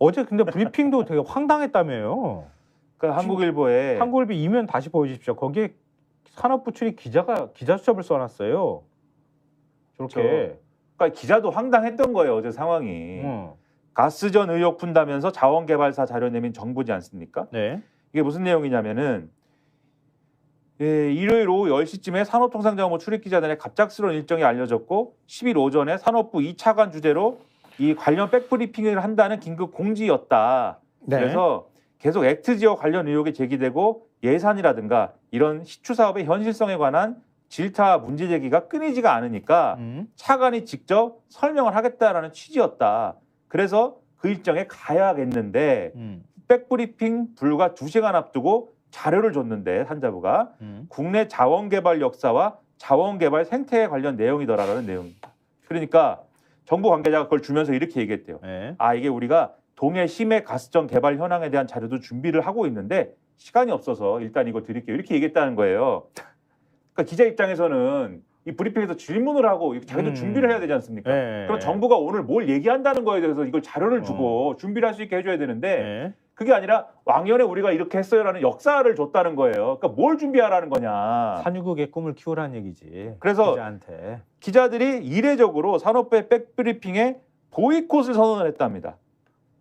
어제 근데 브리핑도 되게 황당했다며요. 그러니까 한국일보에 한국일보 이면 다시 보여주십시오. 거기에 산업부 출입 기자가 기자 수첩을 써놨어요. 저렇게. 그러니까 기자도 황당했던 거예요. 어제 상황이. 가스전 의혹 푼다면서 자원개발사 자료 내민 정부지 않습니까? 네. 이게 무슨 내용이냐면은 일요일 오후 10시쯤에 산업통상자원부 출입기자단의 갑작스러운 일정이 알려졌고 10일 오전에 산업부 2차관 주재로 이 관련 백브리핑을 한다는 긴급 공지였다. 네. 그래서 계속 액트지역 관련 의혹이 제기되고 예산이라든가 이런 시추 사업의 현실성에 관한 질타 문제 제기가 끊이지가 않으니까 차관이 직접 설명을 하겠다라는 취지였다. 그래서 그 일정에 가야겠는데 백브리핑 불과 2시간 앞두고 자료를 줬는데 산자부가 국내 자원개발 역사와 자원개발 생태에 관련 내용이더라라는 내용입니다. 그러니까 정부 관계자가 그걸 주면서 이렇게 얘기했대요. 네. 이게 우리가 동해 심해 가스전 개발 현황에 대한 자료도 준비를 하고 있는데 시간이 없어서 일단 이거 드릴게요. 이렇게 얘기했다는 거예요. 그러니까 기자 입장에서는 이 브리핑에서 질문을 하고 자기도 준비를 해야 되지 않습니까? 네. 그럼 정부가 오늘 뭘 얘기한다는 거에 대해서 이걸 자료를 주고 준비를 할 수 있게 해줘야 되는데 네. 그게 아니라 왕년에 우리가 이렇게 했어요라는 역사를 줬다는 거예요. 그러니까 뭘 준비하라는 거냐. 산유국의 꿈을 키우라는 얘기지. 그래서 기자한테. 기자들이 이례적으로 산업부의 백브리핑에 보이콧을 선언을 했답니다.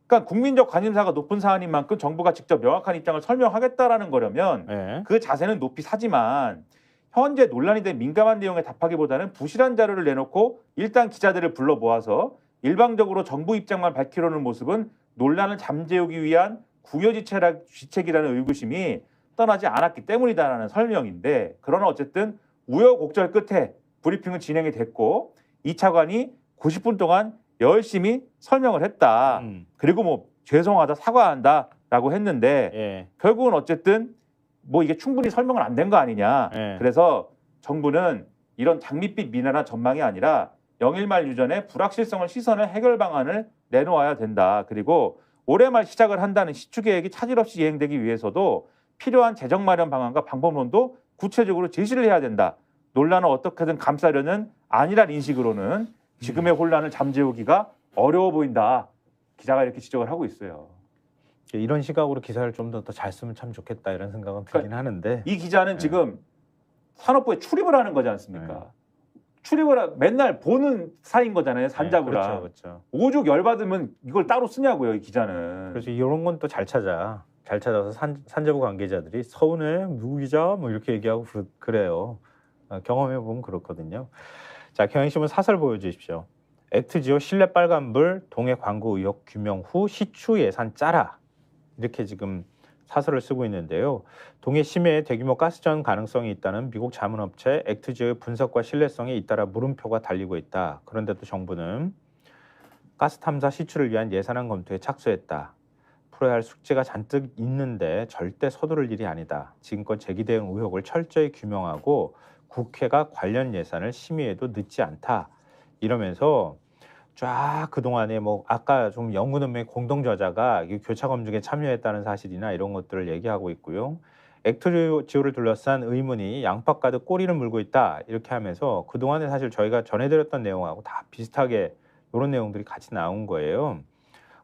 그러니까 국민적 관심사가 높은 사안인 만큼 정부가 직접 명확한 입장을 설명하겠다라는 거려면 네. 그 자세는 높이 사지만 현재 논란이 된 민감한 내용에 답하기보다는 부실한 자료를 내놓고 일단 기자들을 불러 모아서 일방적으로 정부 입장만 밝히려는 모습은 논란을 잠재우기 위한 궁여지책이라는 의구심이 떠나지 않았기 때문이다라는 설명인데 그러나 어쨌든 우여곡절 끝에 브리핑은 진행이 됐고 이 차관이 90분 동안 열심히 설명을 했다. 그리고 뭐 죄송하다 사과한다라고 했는데 예. 결국은 어쨌든 뭐 이게 충분히 설명은 안 된 거 아니냐. 예. 그래서 정부는 이런 장밋빛 미나나 전망이 아니라 영일 말 유전의 불확실성을 씻어낼 해결 방안을 내놓아야 된다. 그리고 올해 말 시작을 한다는 시추 계획이 차질 없이 이행되기 위해서도 필요한 재정 마련 방안과 방법론도 구체적으로 제시를 해야 된다. 논란을 어떻게든 감싸려는 안일한 인식으로는 지금의 혼란을 잠재우기가 어려워 보인다. 기자가 이렇게 지적을 하고 있어요. 이런 시각으로 기사를 좀 더 잘 쓰면 참 좋겠다 이런 생각은 들긴 하는데 이 기자는 지금 산업부에 출입을 하는 거지 않습니까? 출입을 맨날 보는 사이인 거잖아요. 산자부랑. 그렇죠. 오죽 열받으면 이걸 따로 쓰냐고요. 이 기자는. 그래서 이런 건 또 잘 찾아. 잘 찾아서 산자부 관계자들이 서운해 누구 기자 뭐 이렇게 얘기하고 그래요. 경험해 보면 그렇거든요. 자, 경향신문 사설 보여주십시오. 액트지오 실내 빨간불 동해 광고 의혹 규명 후 시추 예산 짜라. 이렇게 지금 사설을 쓰고 있는데요. 동해 심해에 대규모 가스전 가능성이 있다는 미국 자문업체 액트지오의 분석과 신뢰성에 잇따라 물음표가 달리고 있다. 그런데도 정부는 가스 탐사 시추를 위한 예산안 검토에 착수했다. 풀어야 할 숙제가 잔뜩 있는데 절대 서두를 일이 아니다. 지금껏 제기된 의혹을 철저히 규명하고 국회가 관련 예산을 심의해도 늦지 않다. 이러면서 쫙 그동안에 뭐 아까 좀 연구논문의 공동 저자가 교차 검증에 참여했다는 사실이나 이런 것들을 얘기하고 있고요. 액트지오를 둘러싼 의문이 양파 가득 꼬리를 물고 있다. 이렇게 하면서 그동안에 사실 저희가 전해드렸던 내용하고 다 비슷하게 이런 내용들이 같이 나온 거예요.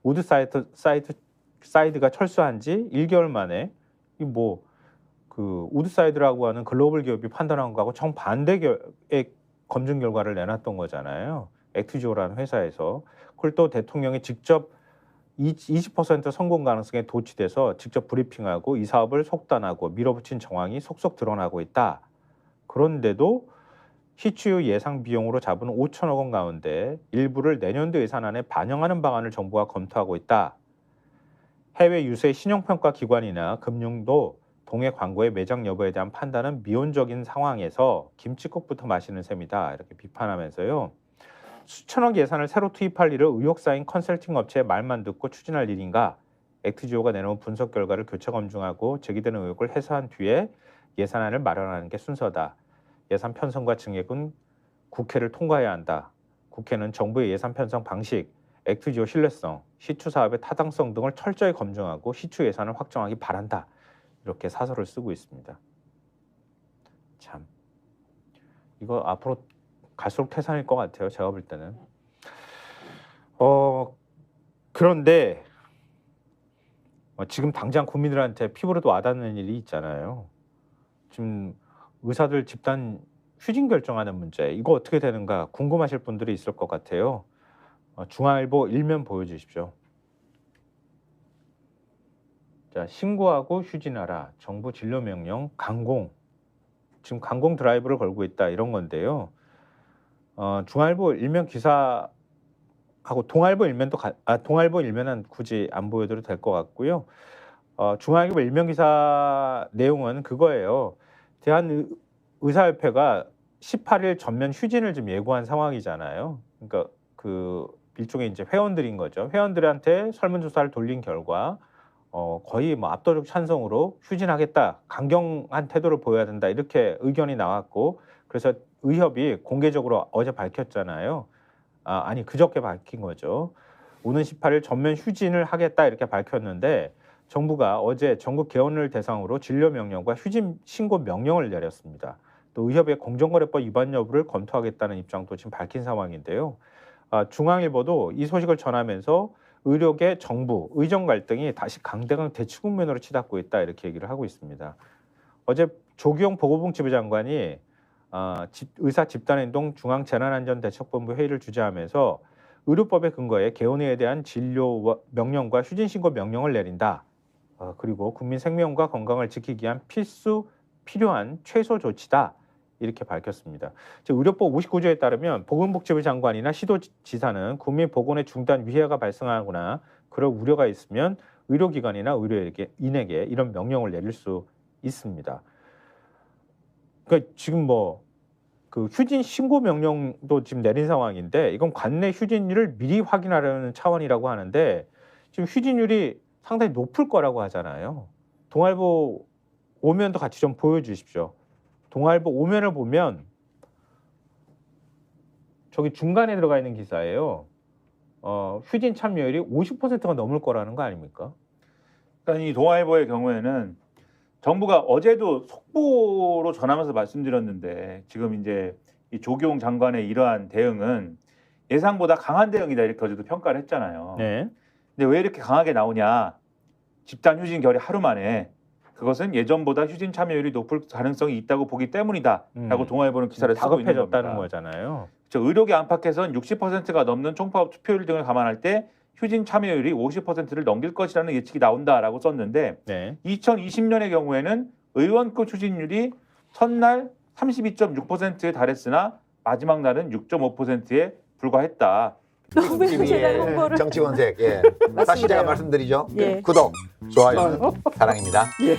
우드 사이드가 철수한 지 1개월 만에 그 우드사이드라고 하는 글로벌 기업이 판단한 거하고 정반대의 검증 결과를 내놨던 거잖아요. 액트지오라는 회사에서. 그걸 또 대통령이 직접 20% 성공 가능성에 도취돼서 직접 브리핑하고 이 사업을 속단하고 밀어붙인 정황이 속속 드러나고 있다. 그런데도 시추 예상 비용으로 잡은 5천억 원 가운데 일부를 내년도 예산안에 반영하는 방안을 정부가 검토하고 있다. 해외 유세 신용평가 기관이나 금융도 동해 광고의 매장 여부에 대한 판단은 미온적인 상황에서 김칫국부터 마시는 셈이다. 이렇게 비판하면서요. 수천억 예산을 새로 투입할 일을 의혹 쌓인 컨설팅 업체의 말만 듣고 추진할 일인가? 액트지오가 내놓은 분석 결과를 교차 검증하고 제기되는 의혹을 해소한 뒤에 예산안을 마련하는 게 순서다. 예산 편성과 증액은 국회를 통과해야 한다. 국회는 정부의 예산 편성 방식, 액트지오 신뢰성, 시추 사업의 타당성 등을 철저히 검증하고 시추 예산을 확정하기 바란다. 이렇게 사설을 쓰고 있습니다. 참, 이거 앞으로 갈수록 태산일 것 같아요. 제가 볼 때는. 그런데 지금 당장 국민들한테 피부로도 와닿는 일이 있잖아요. 지금 의사들 집단 휴진 결정하는 문제 이거 어떻게 되는가 궁금하실 분들이 있을 것 같아요. 중앙일보 1면 보여주십시오. 자, 신고하고 휴진하라. 정부 진료 명령 강공. 지금 강공 드라이브를 걸고 있다 이런 건데요. 중앙일보 1면 기사하고 동아일보 1면도 동아일보 1면은 굳이 안 보여드려도 될 것 같고요. 중앙일보 1면 기사 내용은 그거예요. 대한의사협회가 18일 전면 휴진을 좀 예고한 상황이잖아요. 그러니까 그 일종의 이제 회원들인 거죠. 회원들한테 설문조사를 돌린 결과 거의 뭐 압도적 찬성으로 휴진하겠다, 강경한 태도를 보여야 된다 이렇게 의견이 나왔고 그래서 의협이 공개적으로 어제 밝혔잖아요. 아니 그저께 밝힌 거죠. 오는 18일 전면 휴진을 하겠다 이렇게 밝혔는데 정부가 어제 전국 개원을 대상으로 진료 명령과 휴진 신고 명령을 내렸습니다. 또 의협의 공정거래법 위반 여부를 검토하겠다는 입장도 지금 밝힌 상황인데요. 중앙일보도 이 소식을 전하면서 의료계, 정부, 의정 갈등이 다시 강대강 대치 국면으로 치닫고 있다 이렇게 얘기를 하고 있습니다. 어제 조기용 보건복지부 장관이 의사 집단행동 중앙재난안전대책본부 회의를 주재하면서 의료법에 근거해 개원에 대한 진료 명령과 휴진 신고 명령을 내린다. 그리고 국민 생명과 건강을 지키기 위한 필요한 최소 조치다. 이렇게 밝혔습니다. 의료법 59조에 따르면 보건복지부 장관이나 시도지사는 국민보건의 중단 위해가 발생하거나 그럴 우려가 있으면 의료기관이나 의료인에게 이런 명령을 내릴 수 있습니다. 그러니까 지금 그 휴진 신고 명령도 지금 내린 상황인데 이건 관내 휴진율을 미리 확인하려는 차원이라고 하는데 지금 휴진율이 상당히 높을 거라고 하잖아요. 동아일보 5면도 같이 좀 보여주십시오. 동아일보 5면을 보면 저기 중간에 들어가 있는 기사예요. 휴진 참여율이 50%가 넘을 거라는 거 아닙니까? 그러니까 이 동아일보의 경우에는 정부가 어제도 속보로 전하면서 말씀드렸는데 지금 이제 이 조기용 장관의 이러한 대응은 예상보다 강한 대응이다 이렇게 어제도 평가를 했잖아요. 네. 근데 왜 이렇게 강하게 나오냐? 집단 휴진 결의 하루 만에 그것은 예전보다 휴진 참여율이 높을 가능성이 있다고 보기 때문이다라고 동아일보는 기사를 쓰고 있는 겁니다. 다급해졌다는 거잖아요. 의료계 안팎에서는 60%가 넘는 총파업 투표율 등을 감안할 때 휴진 참여율이 50%를 넘길 것이라는 예측이 나온다라고 썼는데 네. 2020년의 경우에는 의원급 휴진율이 첫날 32.6%에 달했으나 마지막 날은 6.5%에 불과했다. 너무 제가 홍보를 정치권색. 예. 다시 제가 말씀드리죠. 예. 구독, 좋아요, 사랑입니다. 예.